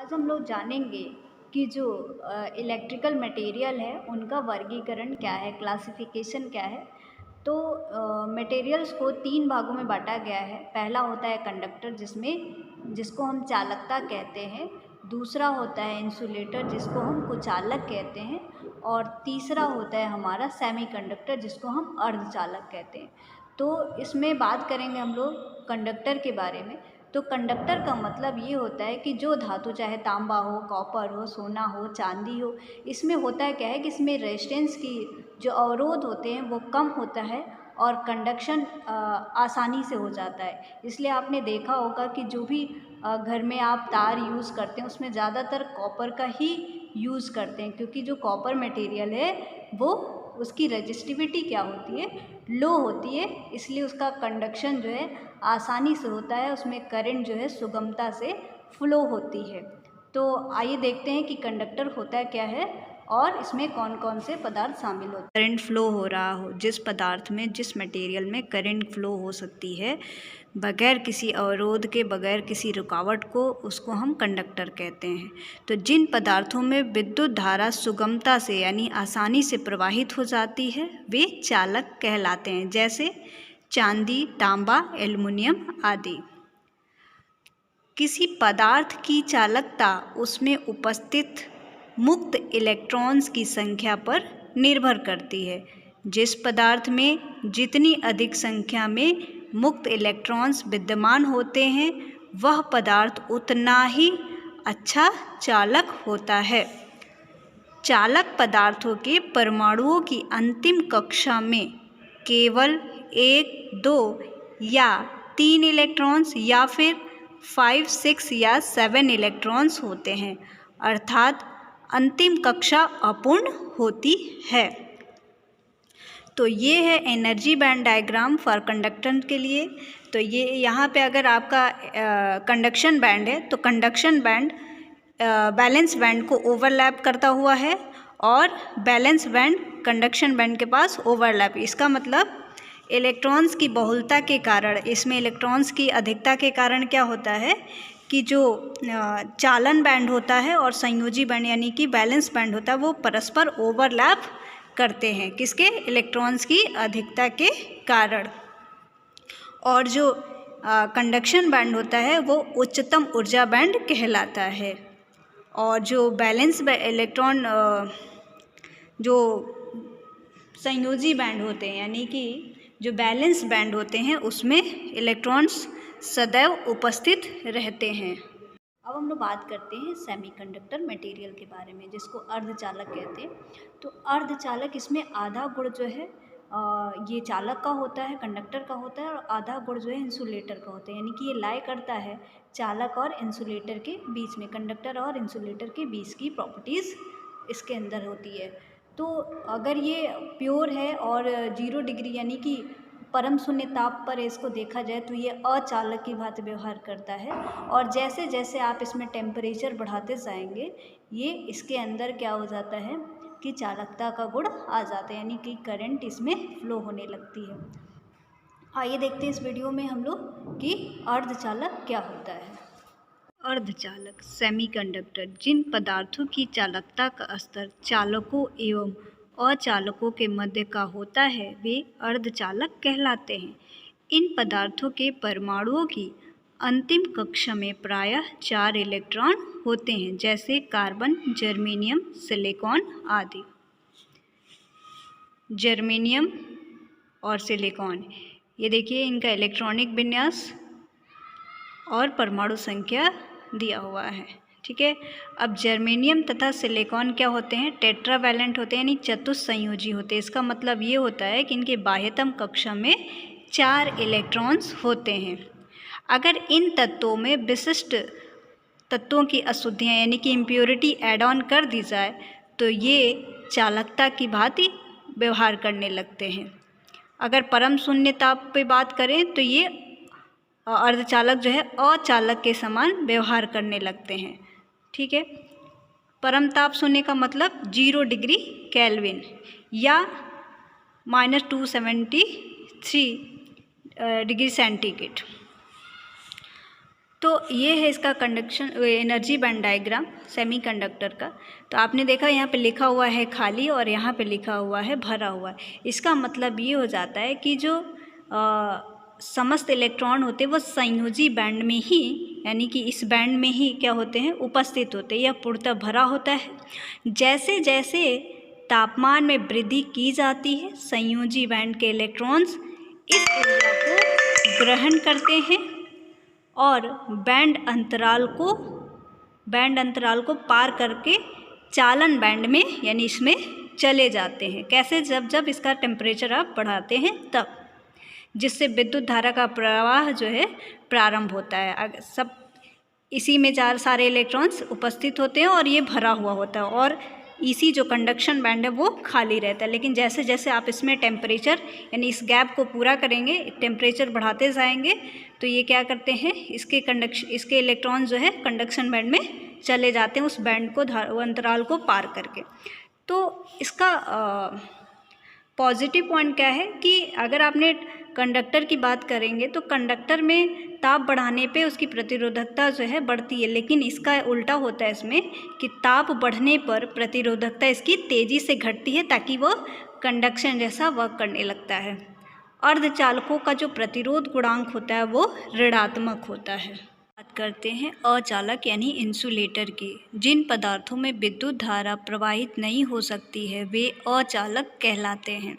आज हम लोग जानेंगे कि जो इलेक्ट्रिकल मटेरियल है उनका वर्गीकरण क्या है, क्लासिफिकेशन क्या है। तो मटेरियल्स को तीन भागों में बांटा गया है। पहला होता है कंडक्टर जिसको हम चालकता कहते हैं। दूसरा होता है इंसुलेटर जिसको हम कुचालक कहते हैं। और तीसरा होता है हमारा सेमीकंडक्टर जिसको हम अर्धचालक कहते हैं। तो इसमें बात करेंगे हम लोग कंडक्टर के बारे में। तो कंडक्टर का मतलब ये होता है कि जो धातु, चाहे तांबा हो, कॉपर हो, सोना हो, चांदी हो, इसमें होता है क्या है कि इसमें रेजिस्टेंस की जो अवरोध होते हैं वो कम होता है और कंडक्शन आसानी से हो जाता है। इसलिए आपने देखा होगा कि जो भी घर में आप तार यूज़ करते हैं उसमें ज़्यादातर कॉपर का ही यूज़ करते हैं, क्योंकि जो कॉपर मटेरियल है वो उसकी रजिस्टिविटी क्या होती है, लो होती है। इसलिए उसका कंडक्शन जो है आसानी से होता है, उसमें करंट जो है सुगमता से फ्लो होती है। तो आइए देखते हैं कि कंडक्टर होता क्या है और इसमें कौन कौन से पदार्थ शामिल होते हैं। करंट फ्लो हो रहा हो, जिस पदार्थ में, जिस मटेरियल में करंट फ्लो हो सकती है बगैर किसी अवरोध के, बगैर किसी रुकावट को, उसको हम कंडक्टर कहते हैं। तो जिन पदार्थों में विद्युत धारा सुगमता से यानी आसानी से प्रवाहित हो जाती है वे चालक कहलाते हैं, जैसे चांदी, तांबा, एल्युमिनियम आदि। किसी पदार्थ की चालकता उसमें उपस्थित मुक्त इलेक्ट्रॉन्स की संख्या पर निर्भर करती है। जिस पदार्थ में जितनी अधिक संख्या में मुक्त इलेक्ट्रॉन्स विद्यमान होते हैं वह पदार्थ उतना ही अच्छा चालक होता है। चालक पदार्थों के परमाणुओं की अंतिम कक्षा में केवल 1, 2 या 3 इलेक्ट्रॉन्स या फिर 5, 6 या 7 इलेक्ट्रॉन्स होते हैं, अर्थात अंतिम कक्षा अपूर्ण होती है। तो ये है energy band diagram for conductor के लिए। तो ये यहाँ पे अगर आपका कंडक्शन बैंड है तो कंडक्शन बैंड बैलेंस बैंड को ओवरलैप करता हुआ है और बैलेंस बैंड कंडक्शन बैंड के पास ओवरलैप। इसका मतलब इलेक्ट्रॉन्स की बहुलता के कारण, इसमें इलेक्ट्रॉन्स की अधिकता के कारण क्या होता है कि जो चालन बैंड होता है और संयोजी बैंड यानी कि बैलेंस बैंड होता है वो परस्पर ओवरलैप करते हैं, किसके, इलेक्ट्रॉन्स की अधिकता के कारण। और जो कंडक्शन बैंड होता है वो उच्चतम ऊर्जा बैंड कहलाता है। और जो बैलेंस इलेक्ट्रॉन जो संयोजी बैंड होते हैं यानी कि जो बैलेंस बैंड होते हैं उसमें इलेक्ट्रॉन्स सदैव उपस्थित रहते हैं। अब हम लोग बात करते हैं सेमीकंडक्टर मटेरियल के बारे में, जिसको अर्धचालक कहते हैं। तो अर्धचालक, इसमें आधा गुण जो है ये चालक का होता है, कंडक्टर का होता है, और आधा गुण जो है इंसुलेटर का होता है। यानी कि ये लाया करता है चालक और इंसुलेटर के बीच में, कंडक्टर और इंसुलेटर के बीच की प्रॉपर्टीज़ इसके अंदर होती है। तो अगर ये प्योर है और 0 डिग्री यानी कि परम शून्य ताप पर इसको देखा जाए तो ये अचालक की भांति व्यवहार करता है। और जैसे जैसे आप इसमें टेम्परेचर बढ़ाते जाएंगे ये इसके अंदर क्या हो जाता है कि चालकता का गुण आ जाता है, यानी कि करंट इसमें फ्लो होने लगती है। आइए देखते हैं इस वीडियो में हम लोग कि अर्धचालक क्या होता है। अर्धचालक सेमीकंडक्टर जिन पदार्थों की चालकता का स्तर चालकों एवं अचालकों के मध्य का होता है वे अर्धचालक कहलाते हैं। इन पदार्थों के परमाणुओं की अंतिम कक्षा में प्रायः 4 इलेक्ट्रॉन होते हैं, जैसे कार्बन, जर्मेनियम, सिलिकॉन आदि। जर्मेनियम और सिलिकॉन, ये देखिए इनका इलेक्ट्रॉनिक विन्यास और परमाणु संख्या दिया हुआ है, ठीक है। अब जर्मेनियम तथा सिलिकॉन क्या होते हैं, टेट्रावैलेंट होते हैं, यानी चतुस्संयोजी होते हैं। इसका मतलब ये होता है कि इनके बाह्यतम कक्षा में 4 इलेक्ट्रॉन्स होते हैं। अगर इन तत्वों में विशिष्ट तत्वों की अशुद्धियाँ यानी कि इम्प्योरिटी ऐड ऑन कर दी जाए तो ये चालकता की भांति व्यवहार करने लगते हैं। अगर परम शून्य ताप पे बात करें तो ये अर्धचालक जो है अचालक के समान व्यवहार करने लगते हैं, ठीक है। परम ताप शून्य का मतलब 0 डिग्री केल्विन या -273 डिग्री सेंटीग्रेड। तो ये है इसका conduction energy band diagram semiconductor का। तो आपने देखा यहाँ पे लिखा हुआ है खाली और यहाँ पे लिखा हुआ है भरा हुआ। इसका मतलब ये हो जाता है कि जो समस्त इलेक्ट्रॉन होते हैं वो संयोजी बैंड में ही, यानी कि इस बैंड में ही क्या होते हैं, उपस्थित होते हैं। यह पूर्णतः भरा होता है। जैसे जैसे तापमान में वृद्धि की जाती है, संयोजी बैंड के इलेक्ट्रॉन्स इस ऊर्जा को ग्रहण करते हैं और बैंड अंतराल को पार करके चालन बैंड में, यानी इसमें चले जाते हैं। कैसे? जब इसका टेम्परेचर आप बढ़ाते हैं तब, जिससे विद्युत धारा का प्रवाह जो है प्रारंभ होता है। सब इसी में सारे इलेक्ट्रॉन्स उपस्थित होते हैं और ये भरा हुआ होता है, और इसी जो कंडक्शन बैंड है वो खाली रहता है। लेकिन जैसे जैसे आप इसमें टेम्परेचर, यानी इस गैप को पूरा करेंगे, टेम्परेचर बढ़ाते जाएंगे, तो ये क्या करते हैं, इसके इलेक्ट्रॉन जो है कंडक्शन बैंड में चले जाते हैं, उस बैंड को अंतराल को पार करके। तो इसका पॉजिटिव पॉइंट क्या है कि अगर आपने कंडक्टर की बात करेंगे तो कंडक्टर में ताप बढ़ाने पे उसकी प्रतिरोधकता जो है बढ़ती है, लेकिन इसका उल्टा होता है इसमें कि ताप बढ़ने पर प्रतिरोधकता इसकी तेज़ी से घटती है, ताकि वो कंडक्शन जैसा वर्क करने लगता है। अर्धचालकों का जो प्रतिरोध गुणांक होता है वो ऋणात्मक होता है। बात करते हैं अचालक यानी इंसुलेटर की। जिन पदार्थों में विद्युत धारा प्रवाहित नहीं हो सकती है वे अचालक कहलाते हैं।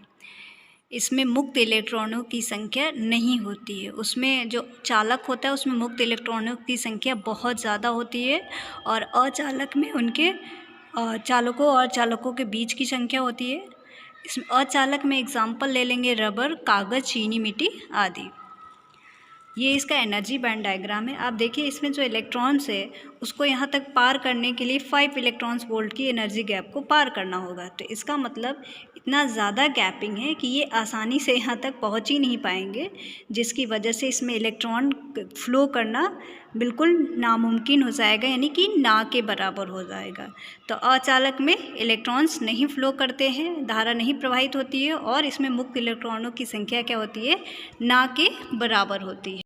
इसमें मुक्त इलेक्ट्रॉनों की संख्या नहीं होती है। उसमें जो चालक होता है उसमें मुक्त इलेक्ट्रॉनों की संख्या बहुत ज़्यादा होती है, और अचालक में उनके चालकों और चालकों के बीच की संख्या होती है। इसमें अचालक में एग्जाम्पल ले लेंगे रबर, कागज़, चीनी मिट्टी आदि। ये इसका एनर्जी बैंड डायग्राम है। आप देखिए इसमें जो इलेक्ट्रॉन्स है उसको यहाँ तक पार करने के लिए 5 इलेक्ट्रॉन्स वोल्ट की एनर्जी गैप को पार करना होगा। तो इसका मतलब इतना ज़्यादा गैपिंग है कि ये आसानी से यहाँ तक पहुँच ही नहीं पाएंगे, जिसकी वजह से इसमें इलेक्ट्रॉन फ्लो करना बिल्कुल नामुमकिन हो जाएगा, यानी कि ना के बराबर हो जाएगा। तो अचालक में इलेक्ट्रॉन्स नहीं फ्लो करते हैं, धारा नहीं प्रवाहित होती है, और इसमें मुक्त इलेक्ट्रॉनों की संख्या क्या होती है, ना के बराबर होती है।